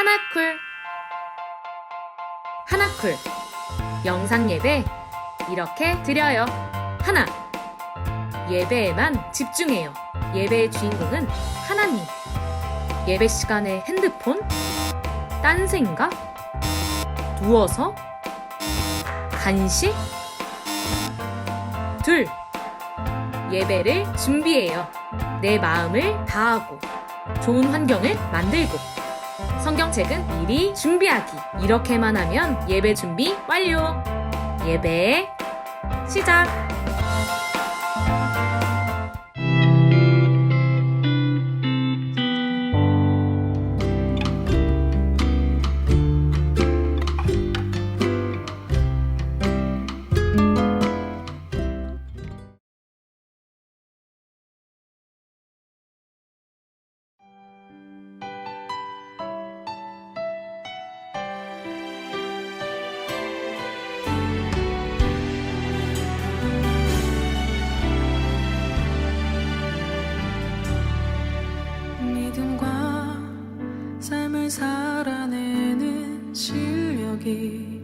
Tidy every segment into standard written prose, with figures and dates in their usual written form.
하나쿨 하나쿨 영상 예배 이렇게 드려요. 하나, 예배에만 집중해요. 예배의 주인공은 하나님. 예배 시간에 핸드폰? 딴 생각? 누워서? 간식? 둘, 예배를 준비해요. 내 마음을 다하고 좋은 환경을 만들고 성경책은 미리 준비하기. 이렇게만 하면 예배 준비 완료. 예배 시작. 믿음과 삶을 살아내는 실력이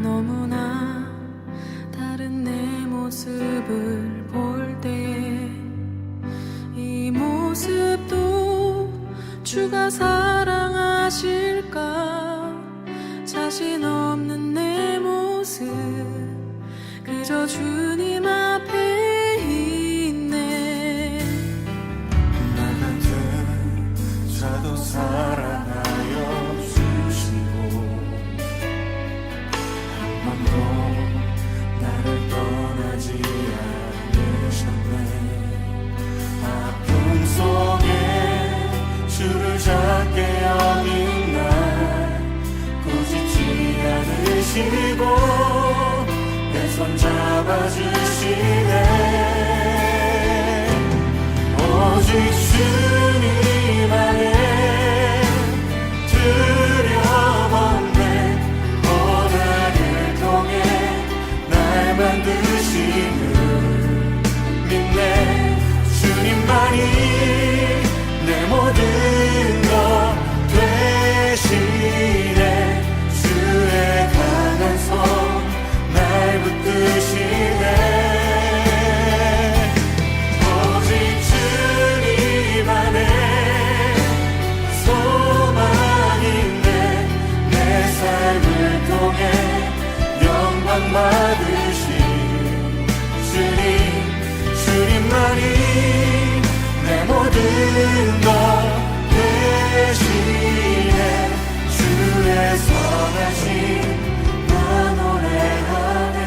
너무나 다른 내 모습을 볼 때에 이 모습도 주가 사랑하실까. 자신 없는 내 모습 그저 주님 앞에 있네. 나 같은 자도 사랑하여 주시고 한 번도 나를 떠나지 않으셨네. 아픔 속에 주를 작게 여긴 날 꾸짖지 않으시고 내 손 잡아주시네. 오직 주님 안에 두려움없네. 고난을 통해 날 만드시는 믿네. 주님만이 내 모든 것 되시네. 주의 강한 손 날 붙드시네. 오직 주님 안에 소망인데 내 삶을 통해 영광 받으신 주님만이 내 모든 것 되시네. 주의 선하심 나 노래하네.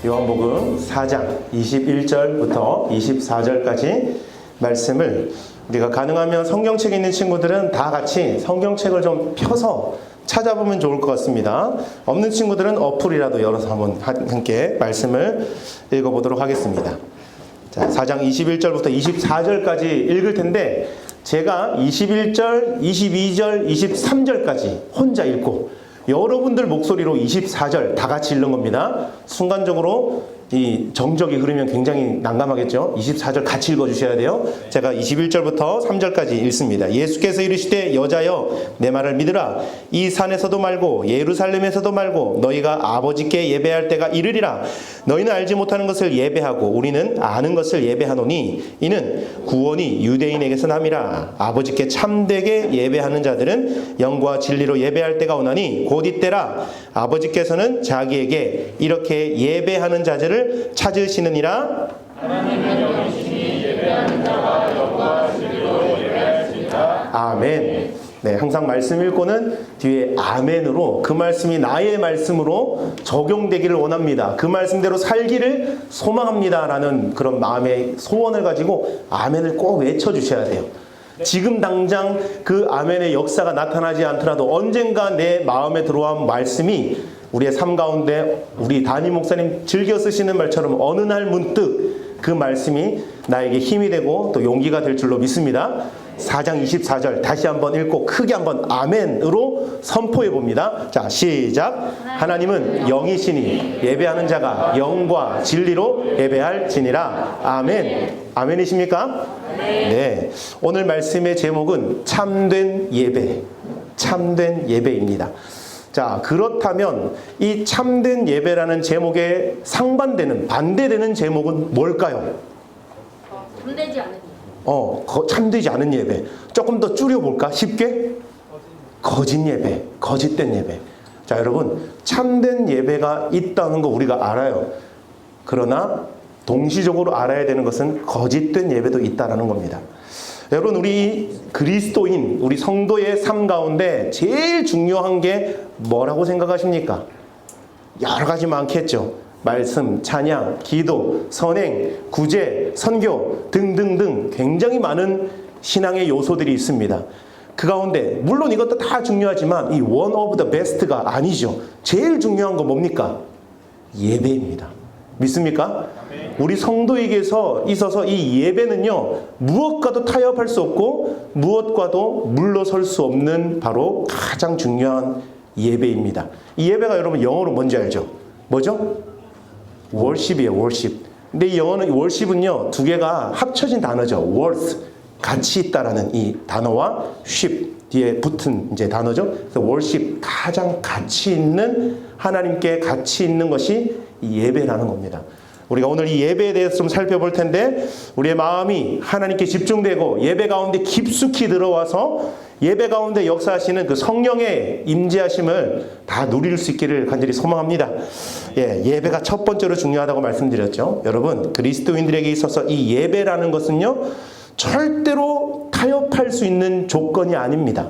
요한복음 4장 21절부터 24절까지 말씀을 우리가 가능하면 성경책에 있는 친구들은 다 같이 성경책을 좀 펴서 찾아보면 좋을 것 같습니다. 없는 친구들은 어플이라도 열어서 한번 함께 말씀을 읽어보도록 하겠습니다. 자, 4장 21절부터 24절까지 읽을 텐데 제가 21절, 22절, 23절까지 혼자 읽고 여러분들 목소리로 24절 다 같이 읽는 겁니다. 순간적으로 이 정적이 흐르면 굉장히 난감하겠죠. 24절 같이 읽어주셔야 돼요. 제가 21절부터 3절까지 읽습니다. 예수께서 이르시되 여자여 내 말을 믿으라. 이 산에서도 말고 예루살렘에서도 말고 너희가 아버지께 예배할 때가 이르리라. 너희는 알지 못하는 것을 예배하고 우리는 아는 것을 예배하노니 이는 구원이 유대인에게서 남이라. 아버지께 참되게 예배하는 자들은 영과 진리로 예배할 때가 오나니 곧 이때라. 아버지께서는 자기에게 이렇게 예배하는 자들을 찾으시느니라. 하나님은 영이시니 예배하는 자가 영과 진리로 예배하십니다. 아멘. 네, 항상 말씀 읽고는 뒤에 아멘으로 그 말씀이 나의 말씀으로 적용되기를 원합니다. 그 말씀대로 살기를 소망합니다. 라는 그런 마음의 소원을 가지고 아멘을 꼭 외쳐주셔야 돼요. 지금 당장 그 아멘의 역사가 나타나지 않더라도 언젠가 내 마음에 들어온 말씀이 우리의 삶 가운데 우리 담임 목사님 즐겨 쓰시는 말처럼 어느 날 문득 그 말씀이 나에게 힘이 되고 또 용기가 될 줄로 믿습니다. 4장 24절 다시 한번 읽고 크게 한번 아멘으로 선포해 봅니다. 자, 시작. 하나님은 영이시니 예배하는 자가 영과 진리로 예배할지니라. 아멘. 아멘이십니까? 네. 오늘 말씀의 제목은 참된 예배. 참된 예배입니다. 자, 그렇다면 이 참된 예배라는 제목에 상반되는, 반대되는 제목은 뭘까요? 참되지 않은 일. 참되지 않은 예배. 조금 더 줄여볼까? 쉽게? 거짓 예배, 거짓된 예배. 자, 여러분, 참된 예배가 있다는 거 우리가 알아요. 그러나 동시적으로 알아야 되는 것은 거짓된 예배도 있다는 겁니다. 여러분, 우리 그리스도인, 우리 성도의 삶 가운데 제일 중요한 게 뭐라고 생각하십니까? 여러 가지 많겠죠. 말씀, 찬양, 기도, 선행, 구제, 선교 등등등 굉장히 많은 신앙의 요소들이 있습니다. 그 가운데 물론 이것도 다 중요하지만 이 one of the best가 아니죠. 제일 중요한 건 뭡니까? 예배입니다. 믿습니까? 우리 성도에게서 있어서 이 예배는요, 무엇과도 타협할 수 없고 무엇과도 물러설 수 없는 바로 가장 중요한 예배입니다. 이 예배가 여러분 영어로 뭔지 알죠? 뭐죠? worship이에요, worship. 근데 이 영어는 worship은요, 두 개가 합쳐진 단어죠. worth, 가치 있다라는 이 단어와 ship 뒤에 붙은 이제 단어죠. 그래서 worship, 가장 가치 있는, 하나님께 가치 있는 것이 이 예배라는 겁니다. 우리가 오늘 이 예배에 대해서 좀 살펴볼 텐데, 우리의 마음이 하나님께 집중되고 예배 가운데 깊숙이 들어와서 예배 가운데 역사하시는 그 성령의 임재하심을 다 누릴 수 있기를 간절히 소망합니다. 예배가 첫 번째로 중요하다고 말씀드렸죠. 여러분, 그리스도인들에게 있어서 이 예배라는 것은요, 절대로 타협할 수 있는 조건이 아닙니다.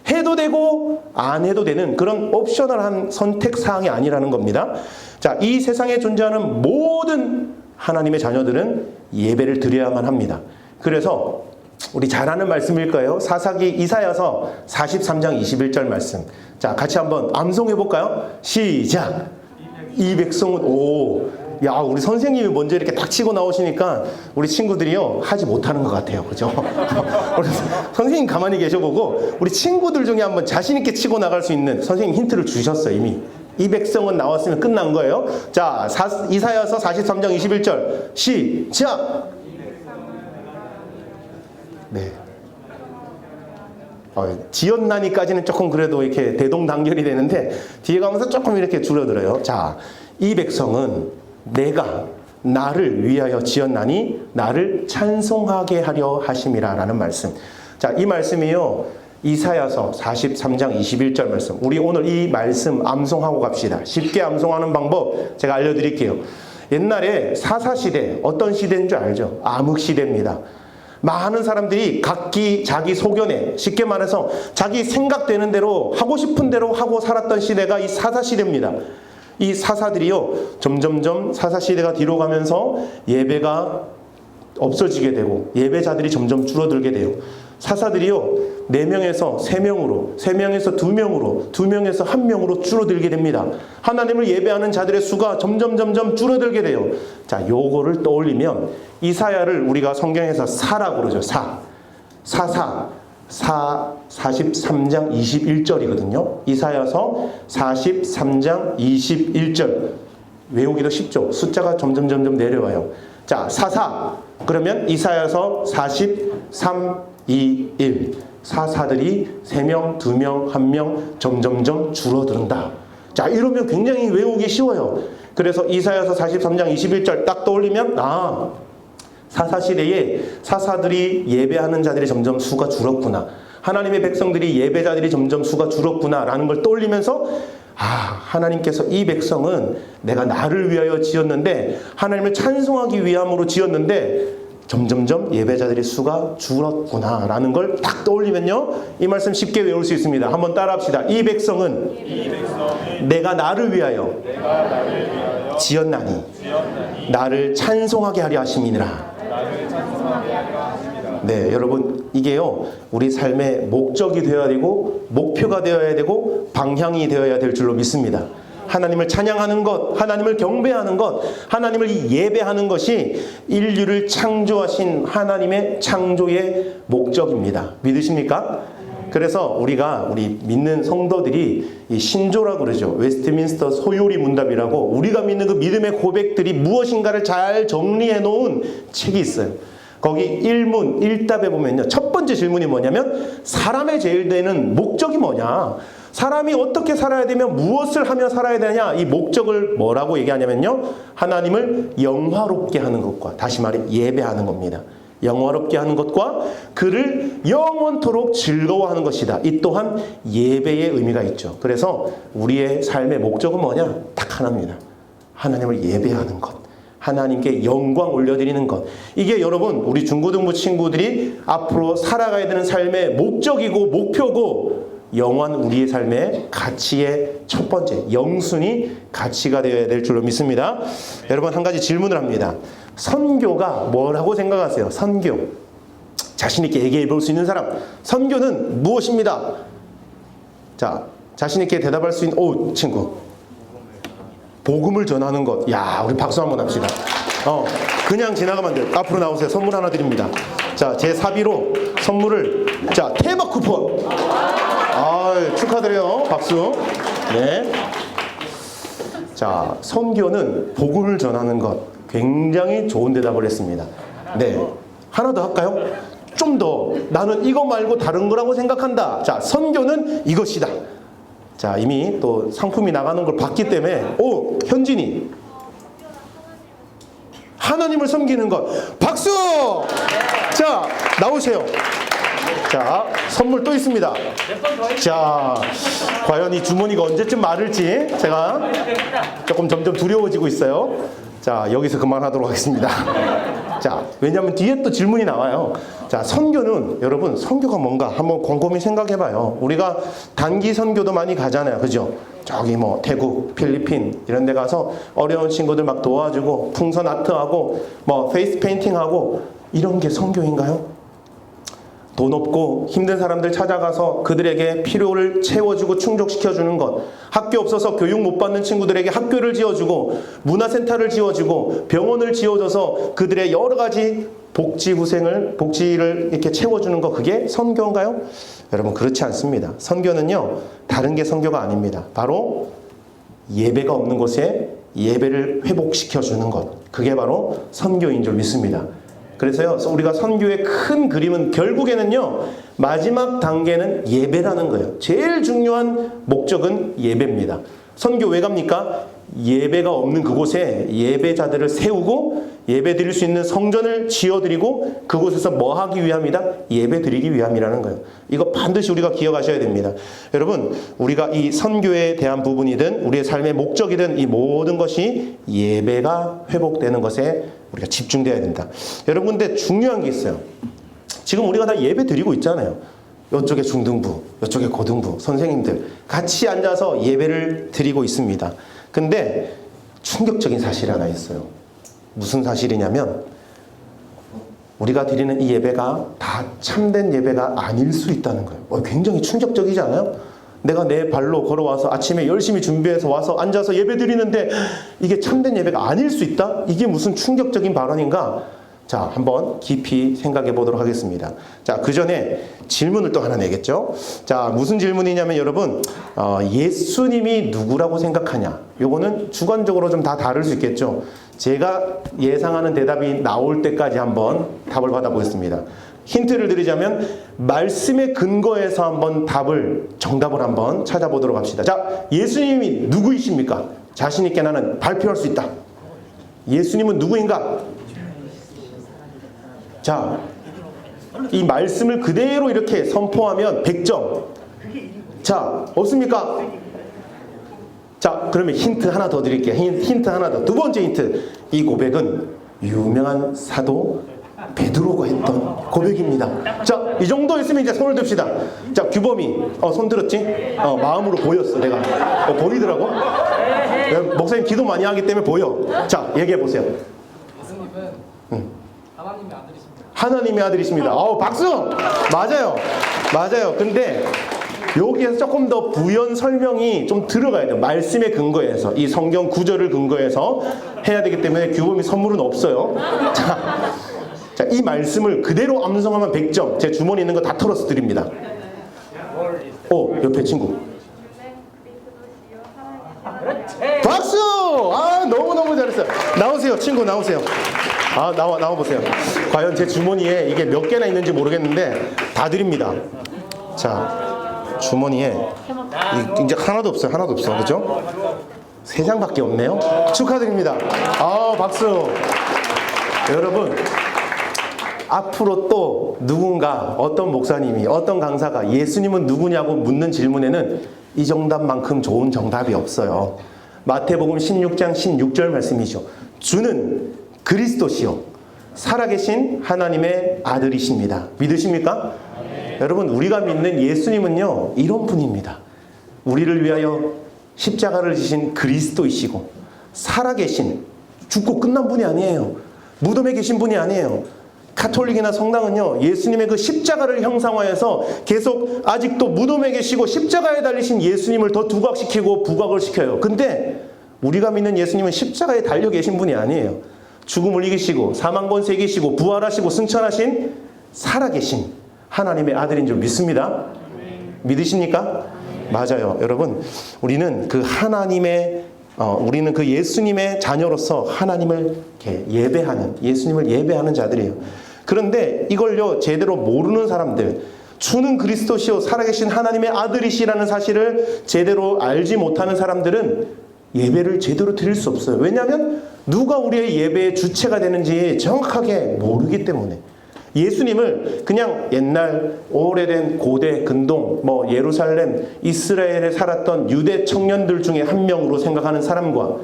해도 되고 안 해도 되는 그런 옵셔널한 선택사항이 아니라는 겁니다. 자, 이 세상에 존재하는 모든 하나님의 자녀들은 예배를 드려야만 합니다. 그래서 우리 잘 아는 말씀일까요? 사사기 이사야서 43장 21절 말씀. 자, 같이 한번 암송해 볼까요? 시작. 이 백성은 야, 우리 선생님이 먼저 이렇게 딱 치고 나오시니까 우리 친구들이요, 하지 못하는 것 같아요. 그죠? 우리 선생님 가만히 계셔보고 우리 친구들 중에 한번 자신있게 치고 나갈 수 있는, 선생님 힌트를 주셨어요, 이미. 이 백성은 나왔으면 끝난 거예요. 자, 이사야서 43장 21절 시작. 네. 지연나니까지는 조금 그래도 이렇게 대동단결이 되는데 뒤에 가면서 조금 이렇게 줄어들어요. 자, 이 백성은 내가 나를 위하여 지었나니 나를 찬송하게 하려 하심이라 라는 말씀. 자, 이 말씀이요, 이사야서 43장 21절 말씀. 우리 오늘 이 말씀 암송하고 갑시다. 쉽게 암송하는 방법 제가 알려드릴게요. 옛날에 사사시대, 어떤 시대인 줄 알죠? 암흑시대입니다. 많은 사람들이 각기 자기 소견에, 쉽게 말해서 자기 생각되는 대로 하고 싶은 대로 하고 살았던 시대가 이 사사시대입니다. 이 사사들이요, 점점점 사사시대가 뒤로 가면서 예배가 없어지게 되고 예배자들이 점점 줄어들게 돼요. 사사들이요, 4명에서 3명으로, 3명에서 2명으로, 2명에서 1명으로 줄어들게 됩니다. 하나님을 예배하는 자들의 수가 점점 줄어들게 돼요. 자, 요거를 떠올리면 이사야를 우리가 성경에서 사라고 그러죠. 43장 21절이거든요. 이사야서 43장 21절. 외우기도 쉽죠. 숫자가 점점 내려와요. 자, 그러면 이사야서 43, 2, 1. 사사들이 3명, 2명, 1명 점점 줄어든다. 자, 이러면 굉장히 외우기 쉬워요. 그래서 이사야서 43장 21절 딱 떠올리면, 사사시대에 사사들이 예배하는 자들이 점점 수가 줄었구나. 하나님의 백성들이, 예배자들이 점점 수가 줄었구나 라는 걸 떠올리면서, 하나님께서 이 백성은 내가 나를 위하여 지었는데, 하나님을 찬송하기 위함으로 지었는데 점점점 예배자들의 수가 줄었구나 라는 걸 딱 떠올리면요, 이 말씀 쉽게 외울 수 있습니다. 한번 따라합시다. 이 백성은 내가 나를 위하여 지었나니 나를 찬송하게 하려 하심이니라. 네, 여러분, 이게요, 우리 삶의 목적이 되어야 되고 목표가 되어야 되고 방향이 되어야 될 줄로 믿습니다. 하나님을 찬양하는 것, 하나님을 경배하는 것, 하나님을 예배하는 것이 인류를 창조하신 하나님의 창조의 목적입니다. 믿으십니까? 그래서 우리 믿는 성도들이 이 신조라고 그러죠. 웨스트민스터 소요리 문답이라고 우리가 믿는 그 믿음의 고백들이 무엇인가를 잘 정리해 놓은 책이 있어요. 거기 1문 1답에 보면요. 첫 번째 질문이 뭐냐면 사람의 제일 되는 목적이 뭐냐? 사람이 어떻게 살아야 되면 무엇을 하며 살아야 되냐? 이 목적을 뭐라고 얘기하냐면요. 하나님을 영화롭게 하는 것과 다시 말해 예배하는 겁니다. 영화롭게 하는 것과 그를 영원토록 즐거워하는 것이다. 이 또한 예배의 의미가 있죠. 그래서 우리의 삶의 목적은 뭐냐? 딱 하나입니다. 하나님을 예배하는 것. 하나님께 영광 올려드리는 것. 이게 여러분 우리 중고등부 친구들이 앞으로 살아가야 되는 삶의 목적이고 목표고 영원 우리의 삶의 가치의 첫 번째 영순위 가치가 되어야 될 줄로 믿습니다. 여러분 한 가지 질문을 합니다. 선교가 뭐라고 생각하세요? 선교. 자신 있게 얘기해 볼 수 있는 사람. 선교는 무엇입니다? 자, 자신 있게 대답할 수 있는 친구. 복음을 전하는 것. 야, 우리 박수 한번 합시다. 그냥 지나가면 안 돼요. 앞으로 나오세요. 선물 하나 드립니다. 자, 제 사비로 선물을 자, 테이블 쿠폰. 축하드려요. 박수. 네. 자, 선교는 복음을 전하는 것. 굉장히 좋은 대답을 했습니다. 네. 하나 더 할까요? 좀 더. 나는 이거 말고 다른 거라고 생각한다. 자, 선교는 이것이다. 자, 이미 또 상품이 나가는 걸 봤기 때문에 현진이 하나님을 섬기는 것. 박수! 자, 나오세요. 자, 선물 또 있습니다. 자, 과연 이 주머니가 언제쯤 마를지 제가 조금 점점 두려워지고 있어요. 자, 여기서 그만하도록 하겠습니다. 자, 왜냐하면 뒤에 또 질문이 나와요. 자, 선교는 여러분 선교가 뭔가 한번 곰곰이 생각해봐요. 우리가 단기 선교도 많이 가잖아요, 그죠? 저기 뭐 태국, 필리핀 이런 데 가서 어려운 친구들 막 도와주고 풍선 아트하고 뭐 페이스 페인팅하고 이런 게 선교인가요? 돈 없고 힘든 사람들 찾아가서 그들에게 필요를 채워주고 충족시켜주는 것. 학교 없어서 교육 못 받는 친구들에게 학교를 지어주고 문화센터를 지어주고 병원을 지어줘서 그들의 여러 가지 복지를 이렇게 채워주는 것. 그게 선교인가요? 여러분 그렇지 않습니다. 선교는요 다른 게 선교가 아닙니다. 바로 예배가 없는 곳에 예배를 회복시켜주는 것. 그게 바로 선교인 줄 믿습니다. 그래서요 우리가 선교의 큰 그림은 결국에는요 마지막 단계는 예배라는 거예요. 제일 중요한 목적은 예배입니다. 선교 왜 갑니까? 예배가 없는 그곳에 예배자들을 세우고 예배 드릴 수 있는 성전을 지어드리고 그곳에서 뭐 하기 위함이다? 예배 드리기 위함이라는 거예요. 이거 반드시 우리가 기억하셔야 됩니다. 여러분 우리가 이 선교에 대한 부분이든 우리의 삶의 목적이든 이 모든 것이 예배가 회복되는 것에 우리가 집중돼야 된다. 여러분 근데 중요한 게 있어요. 지금 우리가 다 예배 드리고 있잖아요. 이쪽에 중등부, 이쪽에 고등부 선생님들 같이 앉아서 예배를 드리고 있습니다. 근데 충격적인 사실이 하나 있어요. 무슨 사실이냐면 우리가 드리는 이 예배가 다 참된 예배가 아닐 수 있다는 거예요. 굉장히 충격적이지 않아요? 내가 내 발로 걸어와서 아침에 열심히 준비해서 와서 앉아서 예배 드리는데 이게 참된 예배가 아닐 수 있다? 이게 무슨 충격적인 발언인가? 자, 한번 깊이 생각해 보도록 하겠습니다. 자, 그 전에 질문을 또 하나 내겠죠. 자, 무슨 질문이냐면 여러분, 예수님이 누구라고 생각하냐? 요거는 주관적으로 좀 다 다를 수 있겠죠. 제가 예상하는 대답이 나올 때까지 한번 답을 받아보겠습니다. 힌트를 드리자면 말씀의 근거에서 한번 정답을 한번 찾아보도록 합시다. 자, 예수님이 누구이십니까? 자신 있게 나는 발표할 수 있다. 예수님은 누구인가? 자, 이 말씀을 그대로 이렇게 선포하면 100점. 자, 없습니까? 자, 그러면 힌트 하나 더 드릴게요. 힌트 하나 더. 두 번째 힌트. 이 고백은 유명한 사도 베드로가 했던 고백입니다. 자, 이 정도 있으면 이제 손을 듭시다. 자, 규범이 손 들었지? 마음으로 보였어 내가. 보이더라고? 목사님 기도 많이 하기 때문에 보여. 자, 얘기해 보세요. 예수님은 하나님의 아들이십니다. 하나님의 아들이십니다. 박수! 맞아요. 근데 여기에서 조금 더 부연 설명이 좀 들어가야 돼요. 말씀의 근거에서 이 성경 구절을 근거해서 해야 되기 때문에 규범이 선물은 없어요. 자, 이 말씀을 그대로 암송하면 100점. 제 주머니에 있는 거 다 털어서 드립니다. 옆에 친구. 박수! 아, 너무너무 잘했어요. 나오세요, 친구 나오세요. 나와보세요. 과연 제 주머니에 이게 몇 개나 있는지 모르겠는데 다 드립니다. 자, 주머니에 이제 하나도 없어요. 그죠? 3장밖에 없네요. 축하드립니다. 박수. 여러분, 앞으로 또 누군가, 어떤 목사님이, 어떤 강사가 예수님은 누구냐고 묻는 질문에는 이 정답만큼 좋은 정답이 없어요. 마태복음 16장 16절 말씀이죠. 주는 그리스도시요 살아계신 하나님의 아들이십니다. 믿으십니까? 여러분, 우리가 믿는 예수님은요, 이런 분입니다. 우리를 위하여 십자가를 지신 그리스도이시고 살아계신, 죽고 끝난 분이 아니에요. 무덤에 계신 분이 아니에요. 가톨릭이나 성당은요, 예수님의 그 십자가를 형상화해서 계속 아직도 무덤에 계시고 십자가에 달리신 예수님을 더 두각시키고 부각을 시켜요. 근데 우리가 믿는 예수님은 십자가에 달려 계신 분이 아니에요. 죽음을 이기시고 사망 권세 이기시고 부활하시고 승천하신 살아계신 하나님의 아들인 줄 믿습니다. 믿으십니까? 맞아요. 여러분, 우리는 그 우리는 그 예수님의 자녀로서 하나님을 이렇게 예배하는, 예수님을 예배하는 자들이에요. 그런데 이걸요, 제대로 모르는 사람들, 주는 그리스도시요 살아계신 하나님의 아들이시라는 사실을 제대로 알지 못하는 사람들은 예배를 제대로 드릴 수 없어요. 왜냐하면 누가 우리의 예배의 주체가 되는지 정확하게 모르기 때문에. 예수님을 그냥 옛날 오래된 고대 근동 예루살렘 이스라엘에 살았던 유대 청년들 중에 한 명으로 생각하는 사람과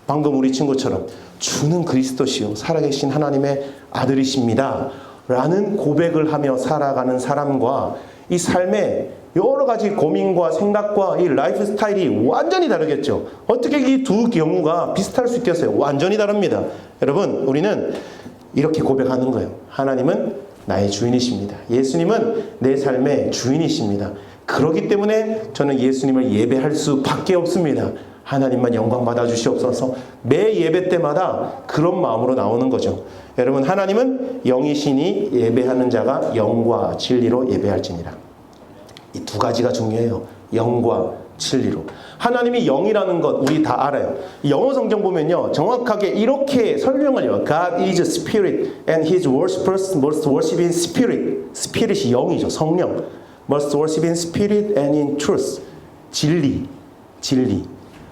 방금 우리 친구처럼 주는 그리스도시요 살아계신 하나님의 아들이십니다 라는 고백을 하며 살아가는 사람과 이 삶의 여러 가지 고민과 생각과 이 라이프 스타일이 완전히 다르겠죠. 어떻게 이 두 경우가 비슷할 수 있겠어요? 완전히 다릅니다. 여러분, 우리는 이렇게 고백하는 거예요. 하나님은 나의 주인이십니다. 예수님은 내 삶의 주인이십니다. 그렇기 때문에 저는 예수님을 예배할 수밖에 없습니다. 하나님만 영광 받아주시옵소서. 매 예배 때마다 그런 마음으로 나오는 거죠. 여러분, 하나님은 영이시니 예배하는 자가 영과 진리로 예배할지니라. 이 두 가지가 중요해요. 영과 진리로. 하나님이 영이라는 것 우리 다 알아요. 영어 성경 보면요, 정확하게 이렇게 설명을 해요. God is spirit and his worshippers must worship in spirit. spirit이 영이죠. 성령. must worship in spirit and in truth. 진리.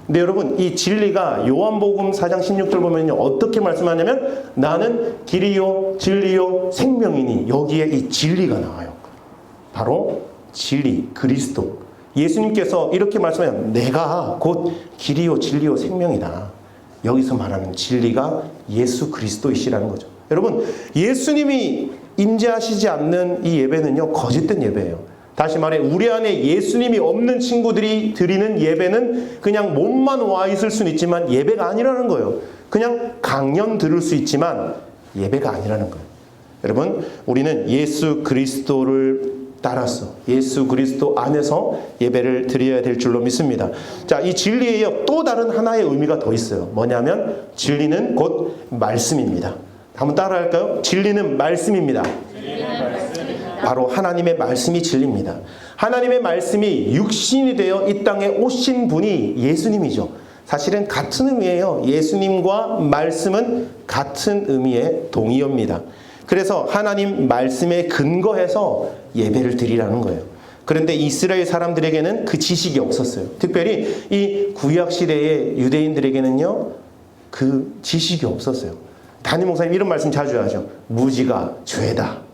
근데 여러분, 이 진리가 요한복음 4장 16절 보면요, 어떻게 말씀하냐면 나는 길이요 진리요 생명이니, 여기에 이 진리가 나와요. 바로 진리, 그리스도. 예수님께서 이렇게 말씀해요. 내가 곧 길이요 진리요 생명이다. 여기서 말하는 진리가 예수 그리스도이시라는 거죠. 여러분, 예수님이 임재하시지 않는 이 예배는요, 거짓된 예배예요. 다시 말해, 우리 안에 예수님이 없는 친구들이 드리는 예배는 그냥 몸만 와 있을 수는 있지만 예배가 아니라는 거예요. 그냥 강연 들을 수 있지만 예배가 아니라는 거예요. 여러분, 우리는 예수 그리스도를 따라서 예수 그리스도 안에서 예배를 드려야 될 줄로 믿습니다. 자, 이 진리에 또 다른 하나의 의미가 더 있어요. 뭐냐면 진리는 곧 말씀입니다. 한번 따라할까요? 진리는 말씀입니다. 바로 하나님의 말씀이 진리입니다. 하나님의 말씀이 육신이 되어 이 땅에 오신 분이 예수님이죠. 사실은 같은 의미예요. 예수님과 말씀은 같은 의미의 동의어입니다. 그래서 하나님 말씀에 근거해서 예배를 드리라는 거예요. 그런데 이스라엘 사람들에게는 그 지식이 없었어요. 특별히 이 구약시대의 유대인들에게는요, 그 지식이 없었어요. 담임 목사님 이런 말씀 자주 하죠. 무지가 죄다.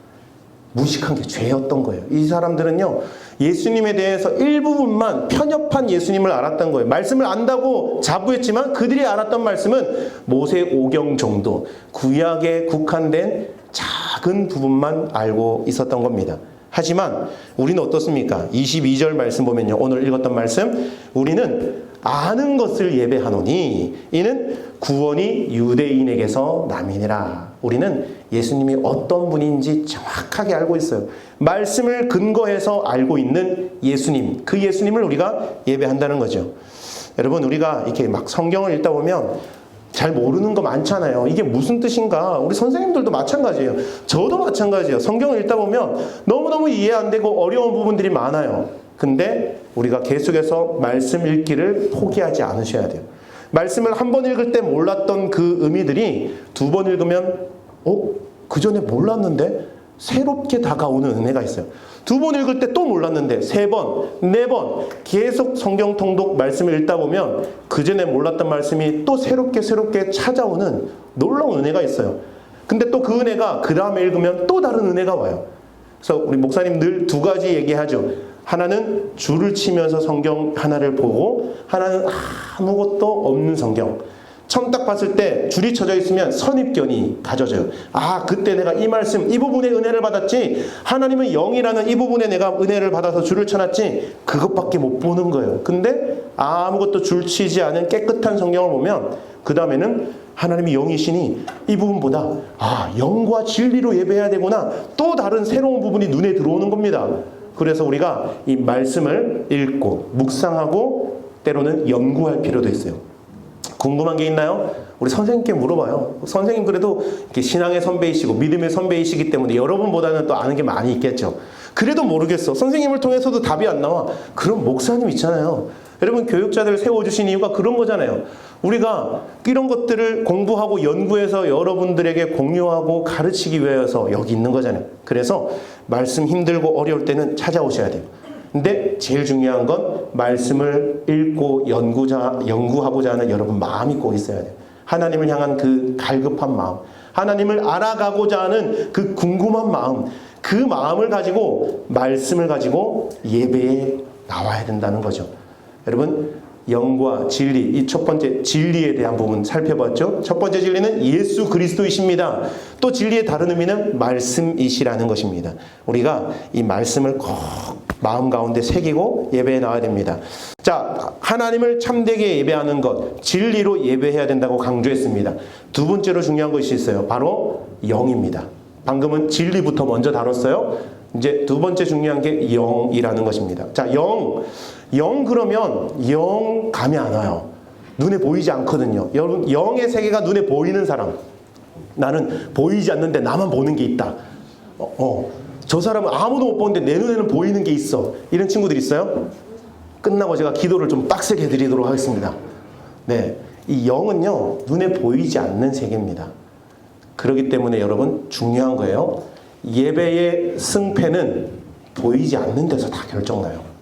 무식한 게 죄였던 거예요. 이 사람들은요, 예수님에 대해서 일부분만 편협한 예수님을 알았던 거예요. 말씀을 안다고 자부했지만 그들이 알았던 말씀은 모세오경 정도, 구약에 국한된 작은 부분만 알고 있었던 겁니다. 하지만 우리는 어떻습니까? 22절 말씀 보면요, 오늘 읽었던 말씀, 우리는 아는 것을 예배하노니 이는 구원이 유대인에게서 남이니라. 우리는 예수님이 어떤 분인지 정확하게 알고 있어요. 말씀을 근거해서 알고 있는 예수님, 그 예수님을 우리가 예배한다는 거죠. 여러분, 우리가 이렇게 막 성경을 읽다 보면 잘 모르는 거 많잖아요. 이게 무슨 뜻인가? 우리 선생님들도 마찬가지예요. 저도 마찬가지예요. 성경을 읽다 보면 너무너무 이해 안 되고 어려운 부분들이 많아요. 근데 우리가 계속해서 말씀 읽기를 포기하지 않으셔야 돼요. 말씀을 한 번 읽을 때 몰랐던 그 의미들이 두 번 읽으면 그 전에 몰랐는데 새롭게 다가오는 은혜가 있어요. 두 번 읽을 때 또 몰랐는데 세 번, 네 번 계속 성경 통독 말씀을 읽다 보면 그 전에 몰랐던 말씀이 또 새롭게 찾아오는 놀라운 은혜가 있어요. 근데 또 그 은혜가 그 다음에 읽으면 또 다른 은혜가 와요. 그래서 우리 목사님 늘 두 가지 얘기하죠. 하나는 줄을 치면서 성경 하나를 보고, 하나는 아무것도 없는 성경. 처음 딱 봤을 때 줄이 쳐져 있으면 선입견이 가져져요. 그때 내가 이 말씀, 이 부분에 은혜를 받았지, 하나님은 영이라는 이 부분에 내가 은혜를 받아서 줄을 쳐놨지, 그것밖에 못 보는 거예요. 근데 아무것도 줄 치지 않은 깨끗한 성경을 보면 그 다음에는 하나님이 영이시니 이 부분보다 영과 진리로 예배해야 되구나, 또 다른 새로운 부분이 눈에 들어오는 겁니다. 그래서 우리가 이 말씀을 읽고 묵상하고 때로는 연구할 필요도 있어요. 궁금한 게 있나요? 우리 선생님께 물어봐요. 선생님 그래도 이렇게 신앙의 선배이시고 믿음의 선배이시기 때문에 여러분보다는 또 아는 게 많이 있겠죠. 그래도 모르겠어. 선생님을 통해서도 답이 안 나와. 그럼 목사님 있잖아요. 여러분 교육자들 세워주신 이유가 그런 거잖아요. 우리가 이런 것들을 공부하고 연구해서 여러분들에게 공유하고 가르치기 위해서 여기 있는 거잖아요. 그래서 말씀 힘들고 어려울 때는 찾아오셔야 돼요. 근데 제일 중요한 건 말씀을 읽고 연구하고자 하는 여러분 마음이 꼭 있어야 돼요. 하나님을 향한 그 갈급한 마음, 하나님을 알아가고자 하는 그 궁금한 마음, 그 마음을 가지고 말씀을 가지고 예배에 나와야 된다는 거죠. 여러분, 영과 진리, 이 첫 번째 진리에 대한 부분 살펴봤죠. 첫 번째 진리는 예수 그리스도이십니다. 또 진리의 다른 의미는 말씀이시라는 것입니다. 우리가 이 말씀을 꼭 마음 가운데 새기고 예배에 나와야 됩니다. 자, 하나님을 참되게 예배하는 것, 진리로 예배해야 된다고 강조했습니다. 두 번째로 중요한 것이 있어요. 바로 영입니다. 방금은 진리부터 먼저 다뤘어요. 이제 두 번째 중요한 게 영이라는 것입니다. 자, 영 그러면 영 감이 안 와요. 눈에 보이지 않거든요. 여러분, 영의 세계가 눈에 보이는 사람. 나는 보이지 않는데 나만 보는 게 있다. 저 사람은 아무도 못 보는데 내 눈에는 보이는 게 있어. 이런 친구들 있어요? 끝나고 제가 기도를 좀 빡세게 드리도록 하겠습니다. 네, 이 영은요, 눈에 보이지 않는 세계입니다. 그렇기 때문에 여러분 중요한 거예요. 예배의 승패는 보이지 않는 데서 다 결정나요.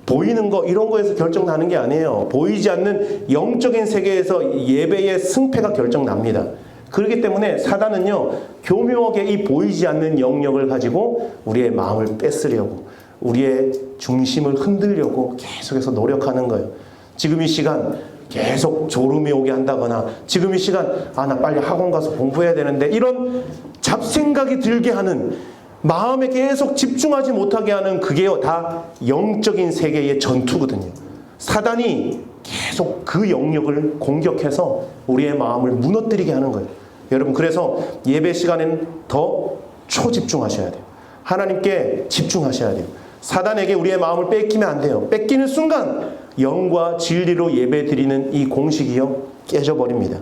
보이는 거 이런 거에서 결정나는 게 아니에요. 보이지 않는 영적인 세계에서 예배의 승패가 결정납니다. 그렇기 때문에 사단은요, 교묘하게 이 보이지 않는 영역을 가지고 우리의 마음을 뺏으려고, 우리의 중심을 흔들려고 계속해서 노력하는 거예요. 지금 이 시간 계속 졸음이 오게 한다거나, 지금 이 시간 나 빨리 학원 가서 공부해야 되는데, 이런 잡생각이 들게 하는, 마음에 계속 집중하지 못하게 하는, 그게 다 영적인 세계의 전투거든요. 사단이 계속 그 영역을 공격해서 우리의 마음을 무너뜨리게 하는 거예요. 여러분, 그래서 예배 시간에는 더 초집중하셔야 돼요. 하나님께 집중하셔야 돼요. 사단에게 우리의 마음을 뺏기면 안 돼요. 뺏기는 순간 영과 진리로 예배 드리는 이 공식이요, 깨져버립니다.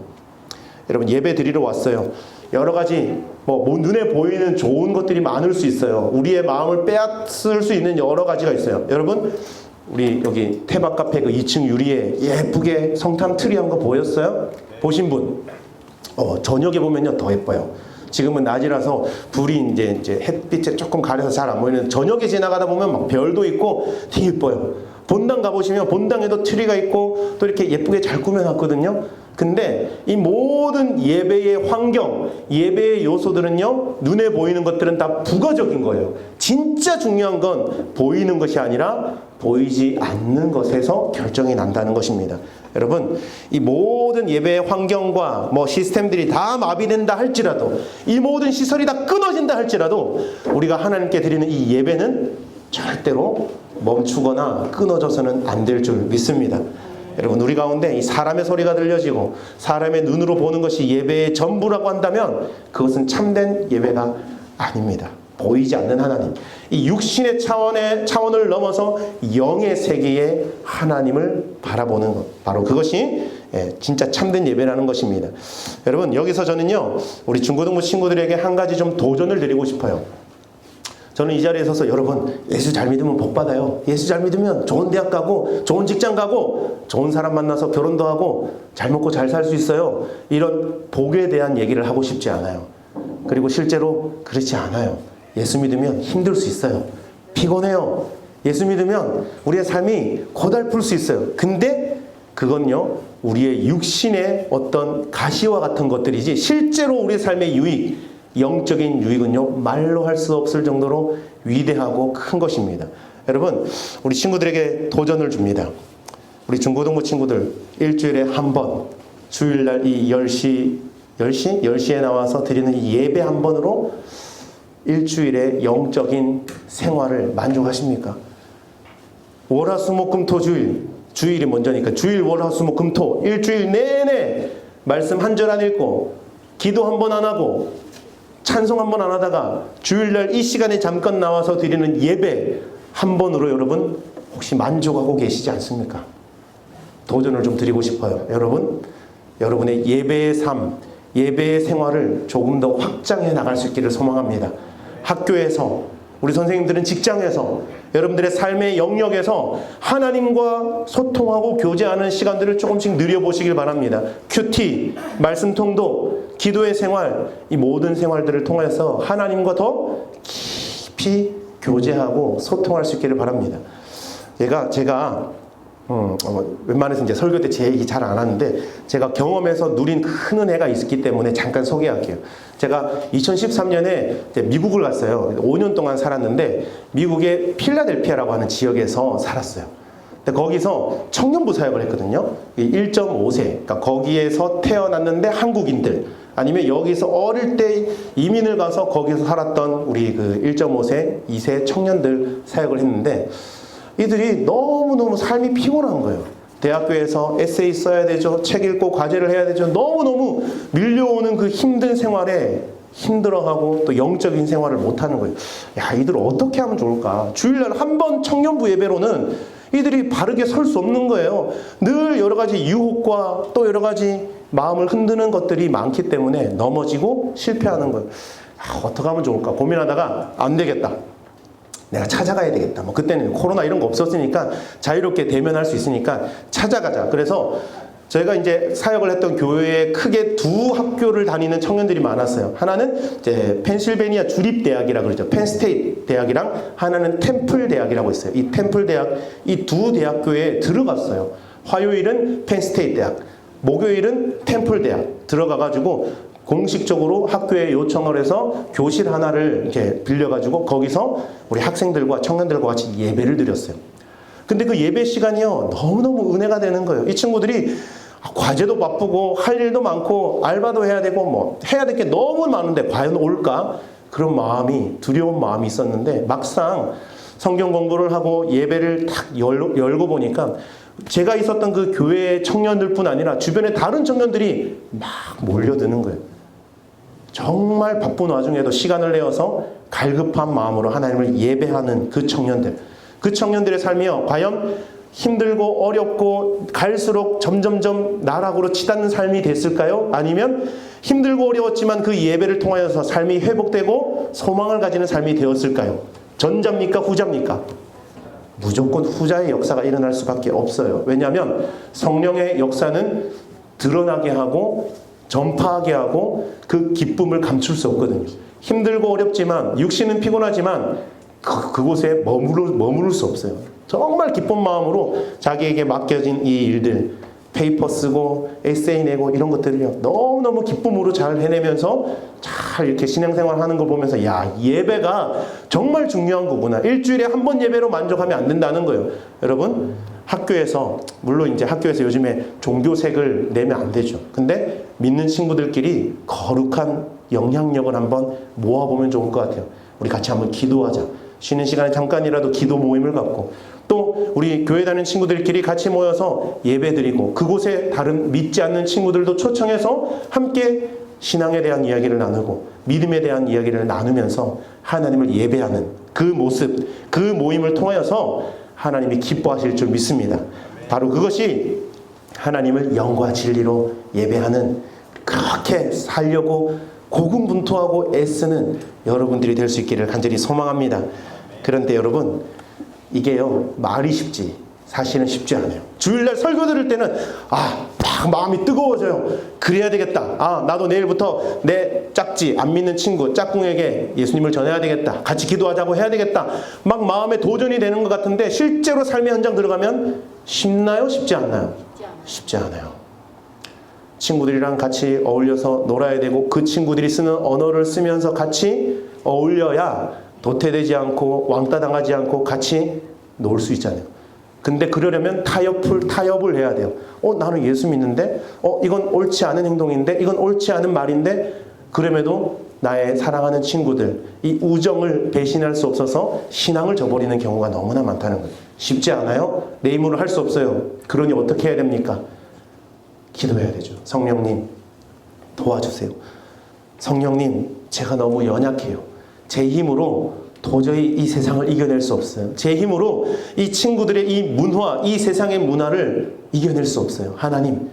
여러분, 예배 드리러 왔어요. 여러 가지 눈에 보이는 좋은 것들이 많을 수 있어요. 우리의 마음을 빼앗을 수 있는 여러 가지가 있어요. 여러분, 우리 여기 태박 카페 그 2층 유리에 예쁘게 성탄 트리 한 거 보였어요? 보신 분? 저녁에 보면요 더 예뻐요. 지금은 낮이라서 불이 이제 햇빛에 조금 가려서 잘 안 보이는, 저녁에 지나가다 보면 막 별도 있고 되게 예뻐요. 본당 가보시면 본당에도 트리가 있고 또 이렇게 예쁘게 잘 꾸며놨거든요. 근데 이 모든 예배의 환경, 예배의 요소들은요, 눈에 보이는 것들은 다 부가적인 거예요. 진짜 중요한 건 보이는 것이 아니라 보이지 않는 것에서 결정이 난다는 것입니다. 여러분, 이 모든 예배의 환경과 시스템들이 다 마비된다 할지라도, 이 모든 시설이 다 끊어진다 할지라도, 우리가 하나님께 드리는 이 예배는 절대로 멈추거나 끊어져서는 안 될 줄 믿습니다. 여러분, 우리 가운데 이 사람의 소리가 들려지고 사람의 눈으로 보는 것이 예배의 전부라고 한다면 그것은 참된 예배가 아닙니다. 보이지 않는 하나님, 이 육신의 차원을 넘어서 영의 세계의 하나님을 바라보는 것, 바로 그것이 진짜 참된 예배라는 것입니다. 여러분, 여기서 저는요, 우리 중고등부 친구들에게 한 가지 좀 도전을 드리고 싶어요. 저는 이 자리에 서서 여러분 예수 잘 믿으면 복 받아요. 예수 잘 믿으면 좋은 대학 가고 좋은 직장 가고 좋은 사람 만나서 결혼도 하고 잘 먹고 잘 살 수 있어요. 이런 복에 대한 얘기를 하고 싶지 않아요. 그리고 실제로 그렇지 않아요. 예수 믿으면 힘들 수 있어요. 피곤해요. 예수 믿으면 우리의 삶이 고달플 수 있어요. 근데 그건요, 우리의 육신의 어떤 가시와 같은 것들이지 실제로 우리의 삶의 유익, 영적인 유익은요, 말로 할 수 없을 정도로 위대하고 큰 것입니다. 여러분, 우리 친구들에게 도전을 줍니다. 우리 중고등부 친구들 일주일에 한 번, 주일날 이 10시에 나와서 드리는 이 예배 한 번으로 일주일의 영적인 생활을 만족하십니까? 월화수목금토 주일이 먼저니까 주일 월화수목금토 일주일 내내 말씀 한 절 안 읽고 기도 한 번 안 하고 찬송 한 번 안 하다가 주일날 이 시간에 잠깐 나와서 드리는 예배 한 번으로 여러분 혹시 만족하고 계시지 않습니까? 도전을 좀 드리고 싶어요. 여러분, 여러분의 예배의 삶, 예배의 생활을 조금 더 확장해 나갈 수 있기를 소망합니다. 학교에서, 우리 선생님들은 직장에서, 여러분들의 삶의 영역에서 하나님과 소통하고 교제하는 시간들을 조금씩 늘려보시길 바랍니다. 큐티, 말씀 통독, 기도의 생활, 이 모든 생활들을 통해서 하나님과 더 깊이 교제하고 소통할 수 있기를 바랍니다. 제가 웬만해서 이제 설교 때 제 얘기 잘 안 하는데 제가 경험해서 누린 큰 은혜가 있기 때문에 잠깐 소개할게요. 제가 2013년에 미국을 갔어요. 5년 동안 살았는데 미국의 필라델피아라고 하는 지역에서 살았어요. 근데 거기서 청년부 사역을 했거든요. 1.5세, 그러니까 거기에서 태어났는데 한국인들, 아니면 여기서 어릴 때 이민을 가서 거기서 살았던 우리 그 1.5세, 2세 청년들 사역을 했는데 이들이 너무너무 삶이 피곤한 거예요. 대학교에서 에세이 써야 되죠. 책 읽고 과제를 해야 되죠. 너무너무 밀려오는 그 힘든 생활에 힘들어하고 또 영적인 생활을 못하는 거예요. 야, 이들 어떻게 하면 좋을까? 주일날 한 번 청년부 예배로는 이들이 바르게 설 수 없는 거예요. 늘 여러 가지 유혹과 또 여러 가지 마음을 흔드는 것들이 많기 때문에 넘어지고 실패하는 거예요. 어떻게 하면 좋을까? 고민하다가 안 되겠다. 내가 찾아가야 되겠다. 뭐 그때는 코로나 이런 거 없었으니까 자유롭게 대면할 수 있으니까 찾아가자. 그래서 저희가 이제 사역을 했던 교회에 크게 두 학교를 다니는 청년들이 많았어요. 하나는 이제 펜실베니아 주립대학이라 그러죠. 펜스테이트 대학이랑 하나는 템플 대학이라고 있어요. 이 템플 대학, 이 두 대학교에 들어갔어요. 화요일은 펜스테이트 대학, 목요일은 템플 대학 들어가가지고 공식적으로 학교에 요청을 해서 교실 하나를 이렇게 빌려가지고 거기서 우리 학생들과 청년들과 같이 예배를 드렸어요. 근데 그 예배 시간이요, 너무너무 은혜가 되는 거예요. 이 친구들이 과제도 바쁘고 할 일도 많고 알바도 해야 되고 뭐 해야 될 게 너무 많은데 과연 올까? 그런 마음이, 두려운 마음이 있었는데 막상 성경 공부를 하고 예배를 딱 열고 보니까 제가 있었던 그 교회 청년들뿐 아니라 주변에 다른 청년들이 막 몰려드는 거예요. 정말 바쁜 와중에도 시간을 내어서 갈급한 마음으로 하나님을 예배하는 그 청년들. 그 청년들의 삶이요, 과연 힘들고 어렵고 갈수록 점점점 나락으로 치닫는 삶이 됐을까요? 아니면 힘들고 어려웠지만 그 예배를 통하여서 삶이 회복되고 소망을 가지는 삶이 되었을까요? 전자입니까? 후자입니까? 무조건 후자의 역사가 일어날 수밖에 없어요. 왜냐하면 성령의 역사는 드러나게 하고 전파하게 하고 그 기쁨을 감출 수 없거든요. 힘들고 어렵지만 육신은 피곤하지만 그곳에 머무를 수 없어요. 정말 기쁜 마음으로 자기에게 맡겨진 이 일들, 페이퍼 쓰고 에세이 내고 이런 것들을요, 너무너무 기쁨으로 잘 해내면서 잘 이렇게 신앙생활 하는 걸 보면서 야, 예배가 정말 중요한 거구나. 일주일에 한 번 예배로 만족하면 안 된다는 거예요. 여러분, 학교에서, 물론 이제 학교에서 요즘에 종교색을 내면 안 되죠. 근데 믿는 친구들끼리 거룩한 영향력을 한번 모아보면 좋을 것 같아요. 우리 같이 한번 기도하자. 쉬는 시간에 잠깐이라도 기도 모임을 갖고, 또 우리 교회 다니는 친구들끼리 같이 모여서 예배드리고, 그곳에 다른 믿지 않는 친구들도 초청해서 함께 신앙에 대한 이야기를 나누고 믿음에 대한 이야기를 나누면서 하나님을 예배하는 그 모습, 그 모임을 통하여서 하나님이 기뻐하실 줄 믿습니다. 바로 그것이 하나님을 영과 진리로 예배하는, 그렇게 살려고 고군분투하고 애쓰는 여러분들이 될 수 있기를 간절히 소망합니다. 그런데 여러분, 이게요, 말이 쉽지 사실은 쉽지 않아요. 주일날 설교 들을 때는 막 마음이 뜨거워져요. 그래야 되겠다. 나도 내일부터 내 짝지 안 믿는 친구 짝꿍에게 예수님을 전해야 되겠다. 같이 기도하자고 해야 되겠다. 막 마음에 도전이 되는 것 같은데 실제로 삶의 현장 들어가면 쉽나요? 쉽지 않나요? 쉽지 않아요. 친구들이랑 같이 어울려서 놀아야 되고 그 친구들이 쓰는 언어를 쓰면서 같이 어울려야 도태되지 않고 왕따 당하지 않고 같이 놀 수 있잖아요. 근데 그러려면 타협을 해야 돼요. 나는 예수 믿는데 이건 옳지 않은 행동인데 이건 옳지 않은 말인데 그럼에도 나의 사랑하는 친구들 이 우정을 배신할 수 없어서 신앙을 저버리는 경우가 너무나 많다는 거예요. 쉽지 않아요? 내 힘으로 할 수 없어요. 그러니 어떻게 해야 됩니까? 기도해야 되죠. 성령님 도와주세요. 성령님 제가 너무 연약해요. 제 힘으로 도저히 이 세상을 이겨낼 수 없어요. 제 힘으로 이 친구들의 이 문화, 이 세상의 문화를 이겨낼 수 없어요. 하나님,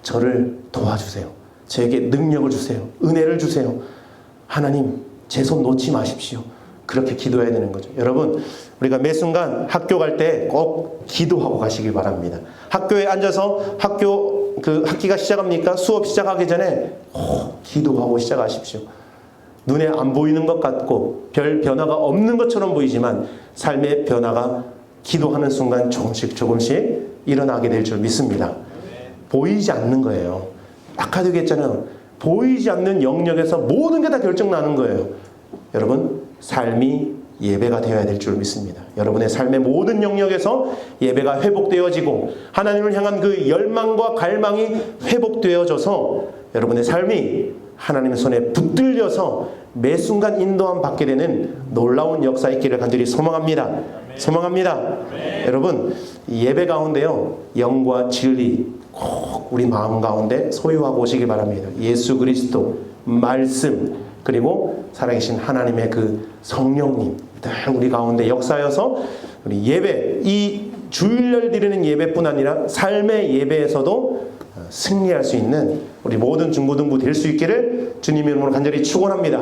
저를 도와주세요. 저에게 능력을 주세요. 은혜를 주세요. 하나님, 제 손 놓지 마십시오. 그렇게 기도해야 되는 거죠. 여러분, 우리가 매 순간 학교 갈 때 꼭 기도하고 가시길 바랍니다. 학교에 앉아서 학기가 시작합니까? 수업 시작하기 전에 꼭 기도하고 시작하십시오. 눈에 안 보이는 것 같고 별 변화가 없는 것처럼 보이지만 삶의 변화가 기도하는 순간 조금씩 일어나게 될 줄 믿습니다. 보이지 않는 거예요. 아까도 얘기했잖아요. 보이지 않는 영역에서 모든 게 다 결정나는 거예요. 여러분, 삶이 예배가 되어야 될 줄 믿습니다. 여러분의 삶의 모든 영역에서 예배가 회복되어지고 하나님을 향한 그 열망과 갈망이 회복되어져서 여러분의 삶이 하나님의 손에 붙들려서 매 순간 인도함 받게 되는 놀라운 역사 있기를 간절히 소망합니다. 소망합니다. 여러분, 예배 가운데요, 영과 진리 꼭 우리 마음 가운데 소유하고 오시기 바랍니다. 예수 그리스도, 말씀, 그리고 살아계신 하나님의 그 성령님 늘 우리 가운데 역사여서 우리 예배, 이 주일날 드리는 예배뿐 아니라 삶의 예배에서도 승리할 수 있는 우리 모든 중고등부 될 수 있기를 주님의 이름으로 간절히 축원합니다.